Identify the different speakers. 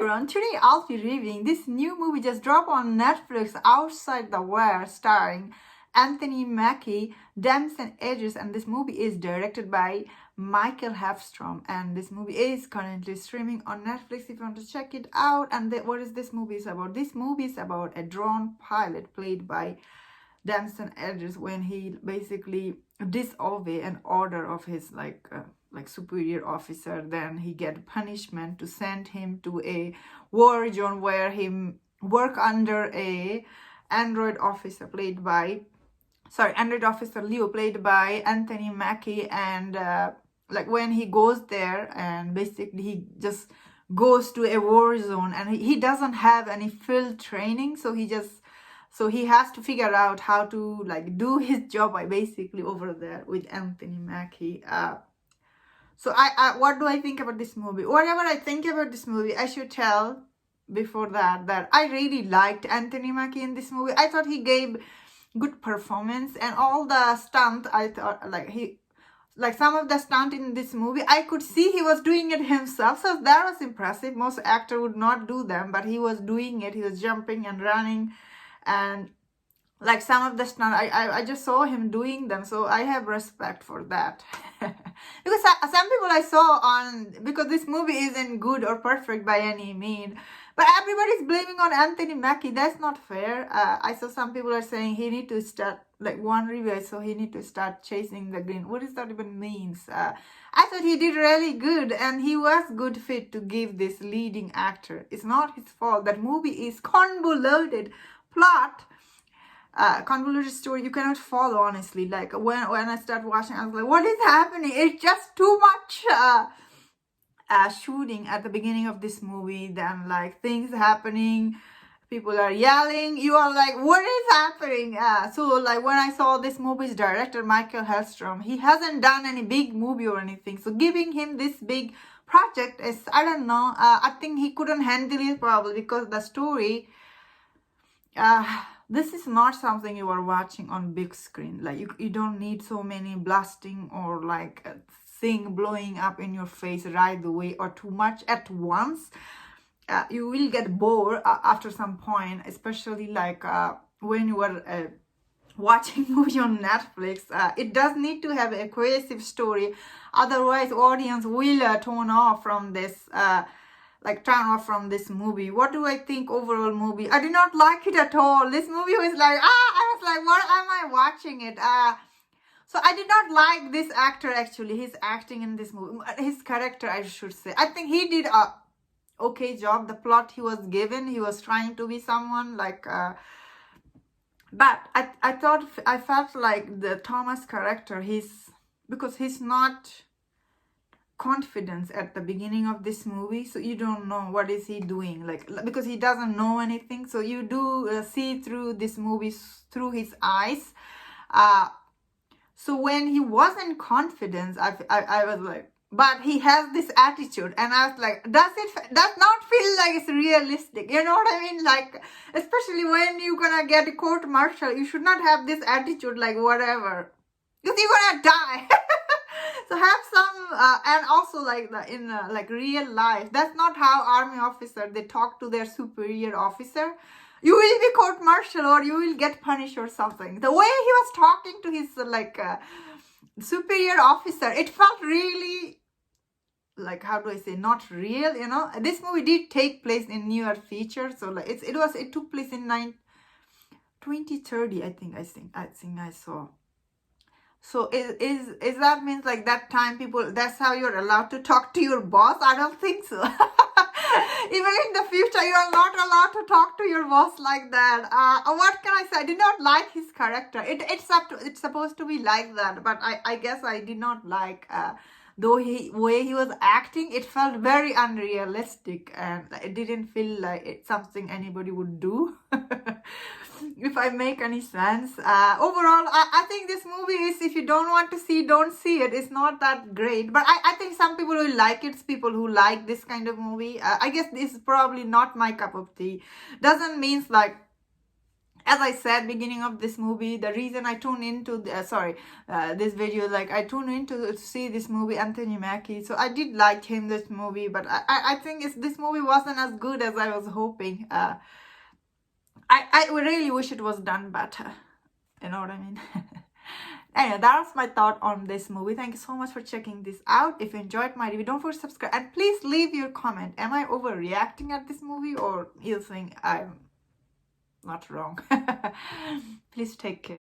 Speaker 1: everyone, today I'll be reviewing this new movie just dropped on Netflix, Outside the Wire, starring Anthony Mackie, Damson Idris, and this movie is directed by Michael Hafstrom, and this movie is currently streaming on Netflix if you want to check it out. And what is this movie is about? This movie is about a drone pilot played by Damson Idris when he basically disobey an order of his like superior officer. Then he get punishment to send him to a war zone where he work under a android officer Leo played by Anthony Mackie. And when he goes there, and basically he just goes to a war zone, and he doesn't have any field training, so he has to figure out how to do his job basically over there with Anthony Mackie. So what do I think about this movie? Whatever I think about this movie, I should tell before that I really liked Anthony Mackie in this movie. I thought he gave good performance, and all the stunt, I thought some of the stunt in this movie, I could see he was doing it himself. So that was impressive. Most actor would not do them, but he was doing it. He was jumping and running, and some of the stunt, I just saw him doing them, so I have respect for that. Because some people I saw because this movie isn't good or perfect by any mean, but everybody's blaming on Anthony Mackie. That's not fair. I saw some people are saying he need to start, one review I saw, he need to start chasing the green. What does that even means? I thought he did really good, and he was good fit to give this leading actor. It's not his fault. That movie is convoluted plot, convoluted story you cannot follow, honestly. When I start watching, I was like, what is happening? It's just too much shooting at the beginning of this movie. Then things happening, people are yelling, you are like, what is happening? So when I saw this movie's director Michael Hellstrom, he hasn't done any big movie or anything, so giving him this big project is, I don't know, I think he couldn't handle it probably, because the story, this is not something you are watching on big screen. You don't need so many blasting or thing blowing up in your face right away, or too much at once. You will get bored after some point, especially when you are watching movie on Netflix. It does need to have a cohesive story, otherwise audience will turn off from this movie. What do I think overall movie? I did not like it at all. This movie was I was like, what am I watching it? So I did not like this actor, actually, his acting in this movie, his character, I should say. I think he did a okay job. The plot he was given, he was trying to be someone but I felt like the Thomas character, because he's not confidence at the beginning of this movie, so you don't know what is he doing, because he doesn't know anything, so you do see through this movie through his eyes. So when he wasn't confident, I was like, but he has this attitude, and I was like, does not feel like it's realistic, you know what I mean? Especially when you're gonna get a court martial, you should not have this attitude, whatever, because you're gonna die. So have some, and also in real life, that's not how army officer, they talk to their superior officer. You will be court martial, or you will get punished or something. The way he was talking to his superior officer, it felt really how do I say, not real, you know. This movie did take place in newer feature, so it took place in 2030, I think I saw. So is that means that time people, that's how you're allowed to talk to your boss? I don't think so. Even in the future, you are not allowed to talk to your boss like that. What can I say? I did not like his character. It's supposed to be like that, but I guess I did not like though way he was acting. It felt very unrealistic, and it didn't feel like it's something anybody would do. If I make any sense. Overall, I think this movie is, if you don't want to see, don't see it. It's not that great, but I think some people will like it. It's people who like this kind of movie. I guess this is probably not my cup of tea. Doesn't mean as I said, beginning of this movie, the reason I tuned into this video, like I tuned into to see this movie, Anthony Mackie. So I did like him this movie, but I think this movie wasn't as good as I was hoping. I really wish it was done better. You know what I mean? Anyway, that's my thought on this movie. Thank you so much for checking this out. If you enjoyed my review, don't forget to subscribe and please leave your comment. Am I overreacting at this movie, or you think I'm not wrong? Please take care.